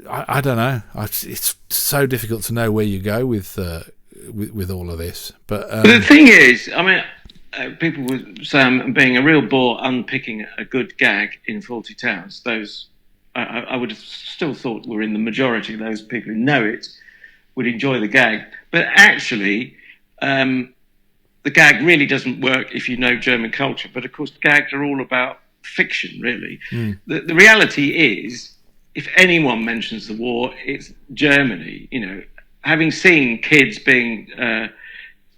I don't know. It's so difficult to know where you go with all of this. But the thing is, I mean, people would say I'm being a real bore unpicking a good gag in Fawlty Towers. Those I would have still thought were in the majority. Those people who know it would enjoy the gag, but actually, the gag really doesn't work if you know German culture. But of course, gags are all about fiction, really. The reality is, if anyone mentions the war, it's Germany. You know, having seen kids being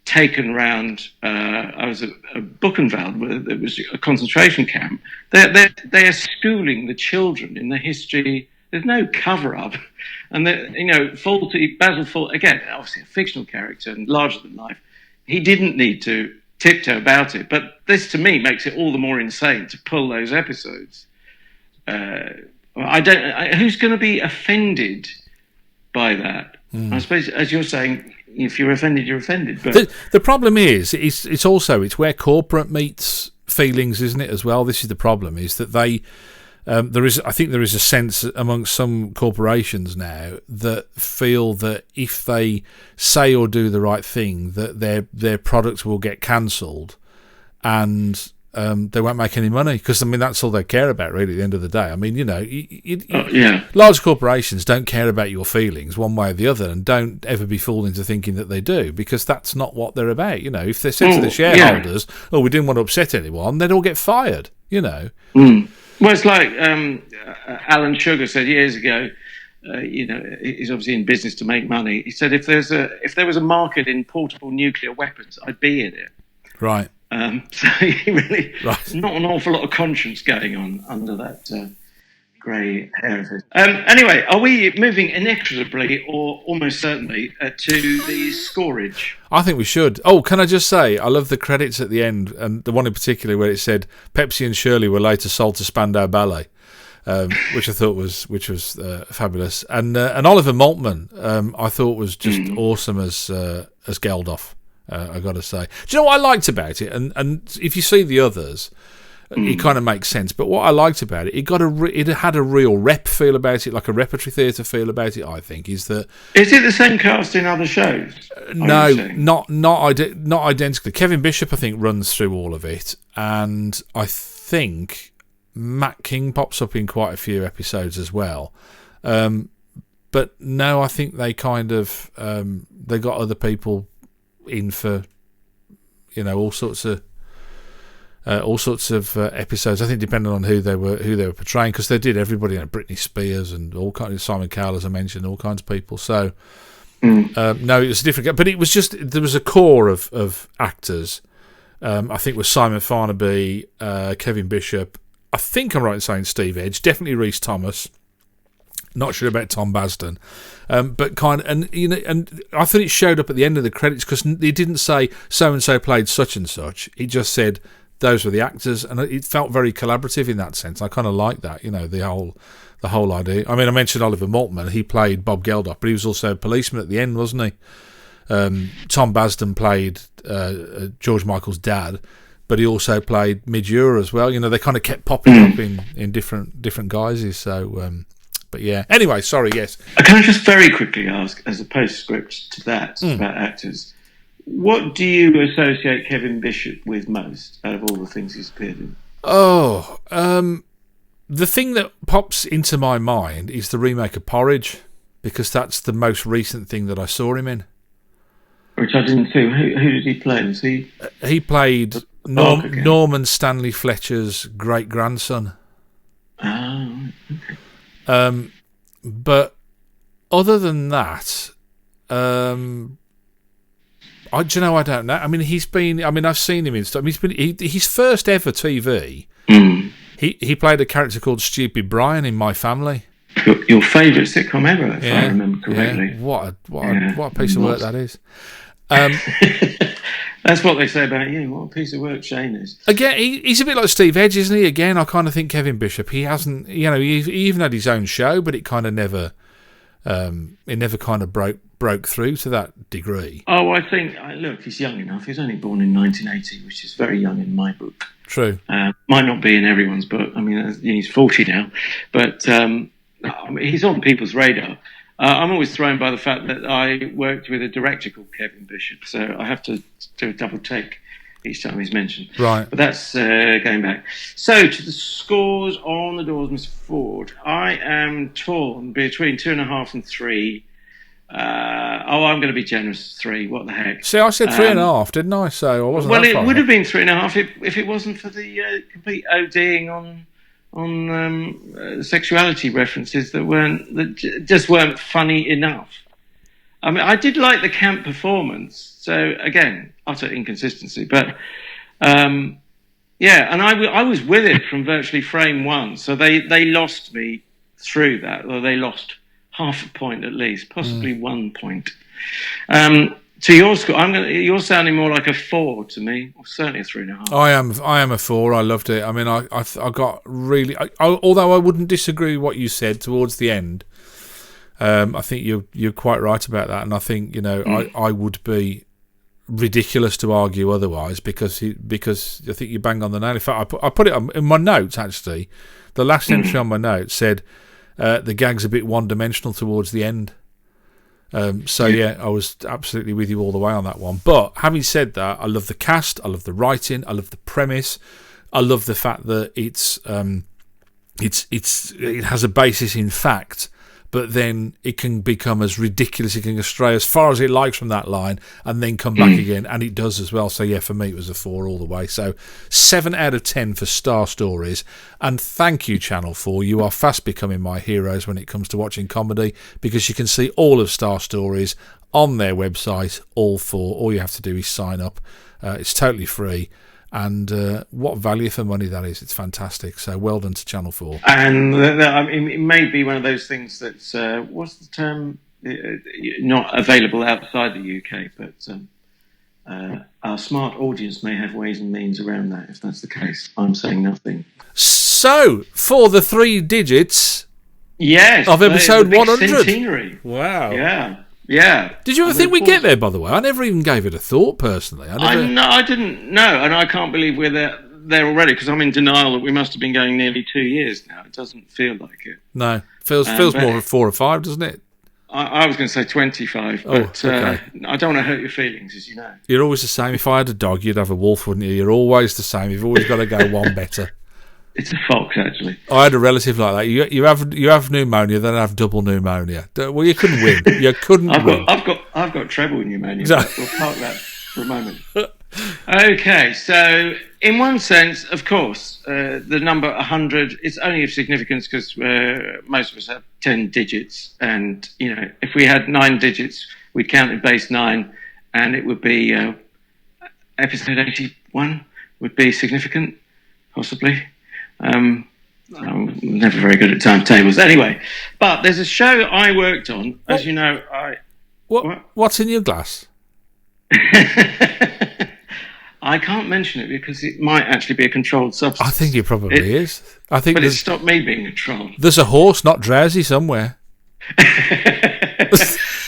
taken around, I was at Buchenwald, where there was a concentration camp. They are schooling the children in the history. There's no cover up, and Basil Fawlty, again, obviously a fictional character and larger than life. He didn't need to tiptoe about it, but this to me makes it all the more insane to pull those episodes. Who's going to be offended by that? I suppose, as you're saying, if you're offended, you're offended. But the problem is, it's where corporate meets feelings, isn't it? As well, this is the problem: is that I think there is a sense amongst some corporations now that feel that if they say or do the right thing, that their products will get cancelled, and they won't make any money, because I mean that's all they care about really at the end of the day. I mean, you know, large corporations don't care about your feelings one way or the other, and don't ever be fooled into thinking that they do, because that's not what they're about. You know, if they said to the shareholders, "Oh, we didn't want to upset anyone," they'd all get fired. You know. Well, it's like Alan Sugar said years ago. You know, he's obviously in business to make money. He said, if there was a market in portable nuclear weapons, I'd be in it. Right. So he really, not an awful lot of conscience going on under that grey hair of his. Anyway, are we moving inexorably or almost certainly to the scoreage? I think we should. Oh, can I just say, I love the credits at the end, and the one in particular where it said Pepsi and Shirley were later sold to Spandau Ballet, which I thought was fabulous, and Oliver Maltman I thought was just awesome as Geldof. I got to say, do you know what I liked about it? And if you see the others, it kind of makes sense. But what I liked about it, it had a real rep feel about it, like a repertory theatre feel about it. I think is it the same cast in other shows? No, not identically. Kevin Bishop, I think, runs through all of it, and I think Matt King pops up in quite a few episodes as well. But no, I think they kind of they got other people in for all sorts of episodes. I think depending on who they were portraying, because they did everybody, Britney Spears and all kinds of Simon Cowell, as I mentioned, all kinds of people. So no, it was different, but it was just there was a core of actors. I think with Simon Farnaby, Kevin Bishop. I think I'm right in saying Steve Edge, definitely Rhys Thomas. Not sure about Tom Basden, but and I thought it showed up at the end of the credits because it didn't say so and so played such and such. It just said those were the actors, and it felt very collaborative in that sense. I kind of like that, the whole idea. I mean, I mentioned Oliver Maltman; he played Bob Geldof, but he was also a policeman at the end, wasn't he? Tom Basden played George Michael's dad, but he also played Midge Ure as well. They kind of kept popping up in different guises. So. But yeah. Anyway, sorry. Yes. Can I just very quickly ask, as a postscript to that about actors, what do you associate Kevin Bishop with most out of all the things he's appeared in? Oh, the thing that pops into my mind is the remake of Porridge, because that's the most recent thing that I saw him in. Which I didn't see. Who did he play? Was he? He played Norman Stanley Fletcher's great grandson. Oh, okay. But other than that, I don't know. I mean, I've seen him in stuff. His first ever TV. He played a character called Stupid Brian in My Family. Your favourite sitcom ever, if I remember correctly. Yeah. What a piece of work that is. That's what they say about you. What a piece of work Shane is. Again, he's a bit like Steve Edge, isn't he? Again, I kind of think Kevin Bishop. He hasn't, he even had his own show, but it kind of never, kind of broke through to that degree. Oh, I think. Look, he's young enough. He was only born in 1980, which is very young in my book. True. Might not be in everyone's book. I mean, he's 40 now, but he's on people's radar. I'm always thrown by the fact that I worked with a director called Kevin Bishop, so I have to do a double take each time he's mentioned. Right. But that's going back. So, to the scores on the doors, Mr. Ford. I am torn between 2.5 and 3. I'm going to be generous. 3. What the heck? See, I said 3.5, didn't I? So I wasn't. Well, that it far would have been 3.5 if it wasn't for the complete ODing on sexuality references that just weren't funny enough. I mean, I did like the camp performance. So again, utter inconsistency, but and I was with it from virtually frame one. So they lost me through that, or they lost half a point at least, possibly 1 point. To your score, you're sounding more like a 4 to me, or certainly a 3.5. I am a 4. I loved it. I mean, I got really. Although I wouldn't disagree with what you said towards the end. I think you're quite right about that, and I think I would be ridiculous to argue otherwise because I think you bang on the nail. In fact, I put it in my notes actually. The last entry on my notes said the gag's a bit one-dimensional towards the end. I was absolutely with you all the way on that one. But having said that, I love the cast, I love the writing, I love the premise, I love the fact that it has a basis in fact, but then it can become as ridiculous, it can stray as far as it likes from that line and then come back again, and it does as well. So yeah, for me it was a 4 all the way. So 7 out of 10 for Star Stories, and thank you Channel 4, you are fast becoming my heroes when it comes to watching comedy, because you can see all of Star Stories on their website, all 4. All you have to do is sign up. It's totally free. And what value for money that is. It's fantastic. So well done to Channel 4. And it may be one of those things that's, what's the term? Not available outside the UK, but our smart audience may have ways and means around that, if that's the case. I'm saying nothing. So, for the 3 digits of episode 100. Centenary. Wow. Yeah. Did you ever think we'd get there, by the way? I never even gave it a thought, personally. I didn't know, and I can't believe we're there there already because I'm in denial that we must have been going nearly 2 years now. It doesn't feel like it. No, feels more like 4 or 5, doesn't it? I was going to say 25, but okay. I don't want to hurt your feelings, as you know. You're always the same. If I had a dog, you'd have a wolf, wouldn't you? You're always the same. You've always got to go one better. It's a fox, actually. I had a relative like that. You have pneumonia, then have double pneumonia. Well, you couldn't win. You couldn't win. I've got treble pneumonia. We'll park that for a moment. Okay, so in one sense, of course, the number 100 is only of significance because most of us have 10 digits, and if we had 9 digits, we'd count in base 9, and it would be episode 81 would be significant, possibly. I'm never very good at timetables. Anyway, but there's a show I worked on, as you know. What's in your glass? I can't mention it because it might actually be a controlled substance. I think it probably is. But it stopped me being controlled. There's a horse not drowsy somewhere.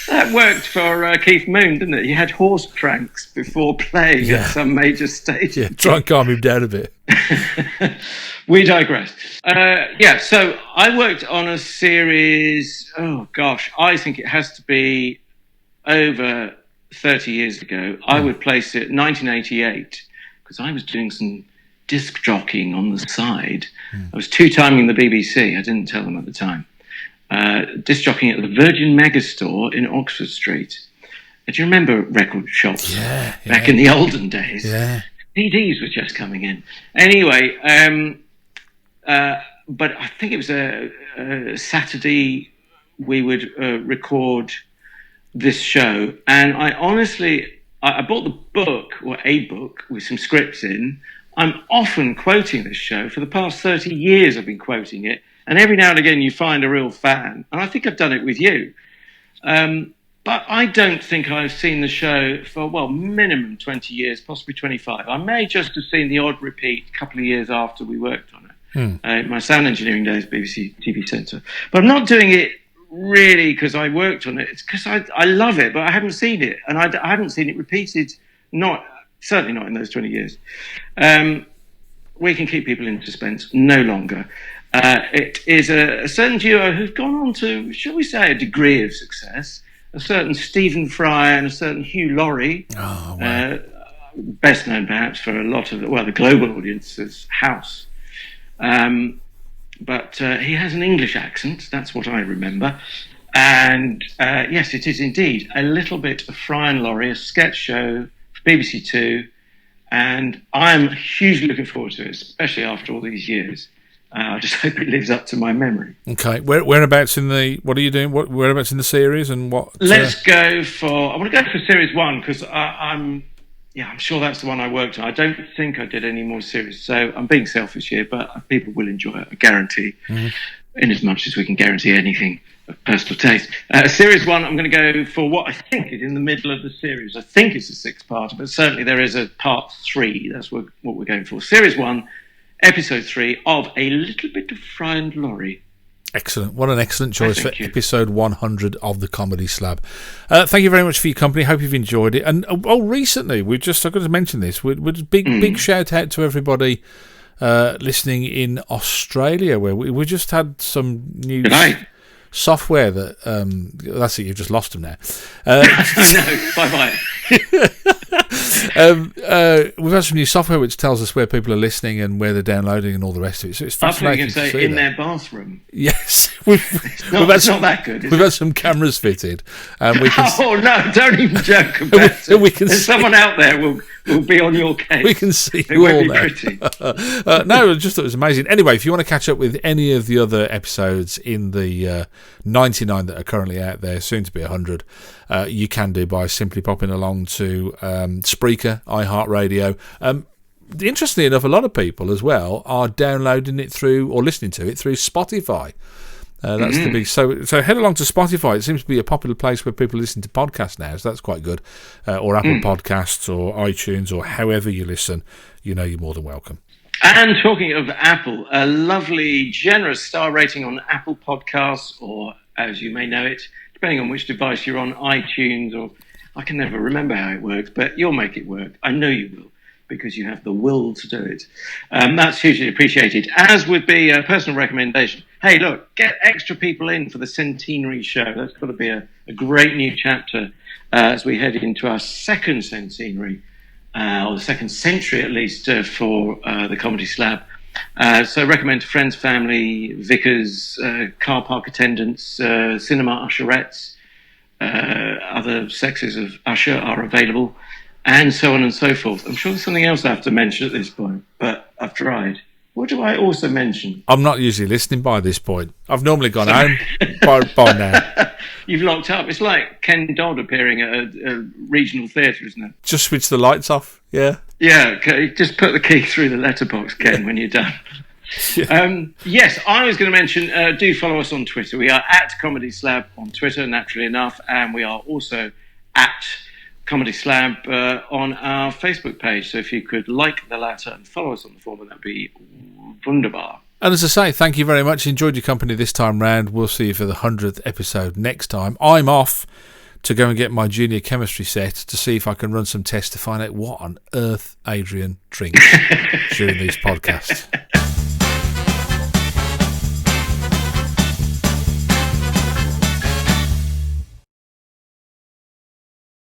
That worked for Keith Moon, didn't it? He had horse cranks before playing at some major stage. Yeah, try and calm him down a bit. We digress. So I worked on a series, I think it has to be over 30 years ago. I would place it 1988 because I was doing some disc jockeying on the side. I was two-timing the BBC. I didn't tell them at the time. Disc jockeying at the Virgin Megastore in Oxford Street. Do you remember record shops back in the olden days? Yeah. CDs were just coming in. Anyway, but I think it was a Saturday we would record this show, and I honestly I bought the book, or a book, with some scripts in. I'm often quoting this show. For the past 30 years I've been quoting it, and every now and again you find a real fan, and I think I've done it with you. But I don't think I've seen the show for, minimum 20 years, possibly 25. I may just have seen the odd repeat a couple of years after we worked on it. My sound engineering days, BBC TV Centre. But I'm not doing it really because I worked on it. It's because I love it, but I haven't seen it. And I haven't seen it repeated, certainly not in those 20 years. We can keep people in suspense no longer. It is a certain duo who've gone on to, shall we say, a degree of success. A certain Stephen Fry and a certain Hugh Laurie. Oh, wow. Best known perhaps for a lot of the global audience's House. But he has an English accent, that's what I remember. And yes, it is indeed a little bit of Fry and Laurie, a sketch show for BBC Two. And I'm hugely looking forward to it, especially after all these years. I just hope it lives up to my memory. Okay, whereabouts in the? What are you doing? Whereabouts in the series and what? Let's go for. I want to go for series 1 because I'm sure that's the one I worked on. I don't think I did any more series, so I'm being selfish here, but people will enjoy it. I guarantee, in as much as we can guarantee anything of personal taste. Series 1, I'm going to go for what I think is in the middle of the series. I think it's a 6-part, but certainly there is a part 3. That's what we're going for. Series 1. Episode 3 of A Little Bit of Fry and Laurie. Excellent. What an excellent choice for episode 100 of the Comedy Slab. Thank you very much for your company. Hope you've enjoyed it. And recently, I've got to mention this. Big shout out to everybody listening in Australia, where we just had some new software that that's it. You've just lost them now. I know. Bye. We've had some new software which tells us where people are listening and where they're downloading and all the rest of it. So it's fascinating. I thought you were going to say in their bathroom. Yes, it's not that good. We've had some cameras fitted, and we can. Oh no! Don't even joke about it. We can. Someone out there will be on your case. We can see it you won't all be now. Pretty. No, I just thought it was amazing. Anyway, if you want to catch up with any of the other episodes in the 99 that are currently out there, soon to be 100, you can do by simply popping along to Spreaker, iHeartRadio. Interestingly enough, a lot of people as well are downloading it through or listening to it through Spotify. That's the big. So head along to Spotify. It seems to be a popular place where people listen to podcasts now, so that's quite good. Or Apple Podcasts or iTunes or however you listen. You're more than welcome. And talking of Apple, a lovely, generous star rating on Apple Podcasts, or as you may know it, depending on which device you're on, iTunes, or I can never remember how it works, but you'll make it work. I know you will. because you have the will to do it. That's hugely appreciated. As would be a personal recommendation. Hey, look, get extra people in for the centenary show. That's got to be a great new chapter as we head into our second centenary, or the second century at least, for the Comedy Slab. So recommend to friends, family, vicars, car park attendants, cinema usherettes, other sexes of usher are available, and so on and so forth. I'm sure there's something else I have to mention at this point, but I've tried. What do I also mention? I'm not usually listening by this point. I've normally gone home by now. You've locked up. It's like Ken Dodd appearing at a regional theatre, isn't it? Just switch the lights off, yeah. Yeah, okay. Just put the key through the letterbox, Ken, when you're done. Yes, I was going to mention, do follow us on Twitter. We are at Comedy Slab on Twitter, naturally enough, and we are also at Comedy Slab on our Facebook page. So if you could like the latter and follow us on the former, that'd be wunderbar. And as I say, thank you very much. Enjoyed your company this time round. We'll see you for the 100th episode next time. I'm off to go and get my junior chemistry set to see if I can run some tests to find out what on earth Adrian drinks during these podcasts.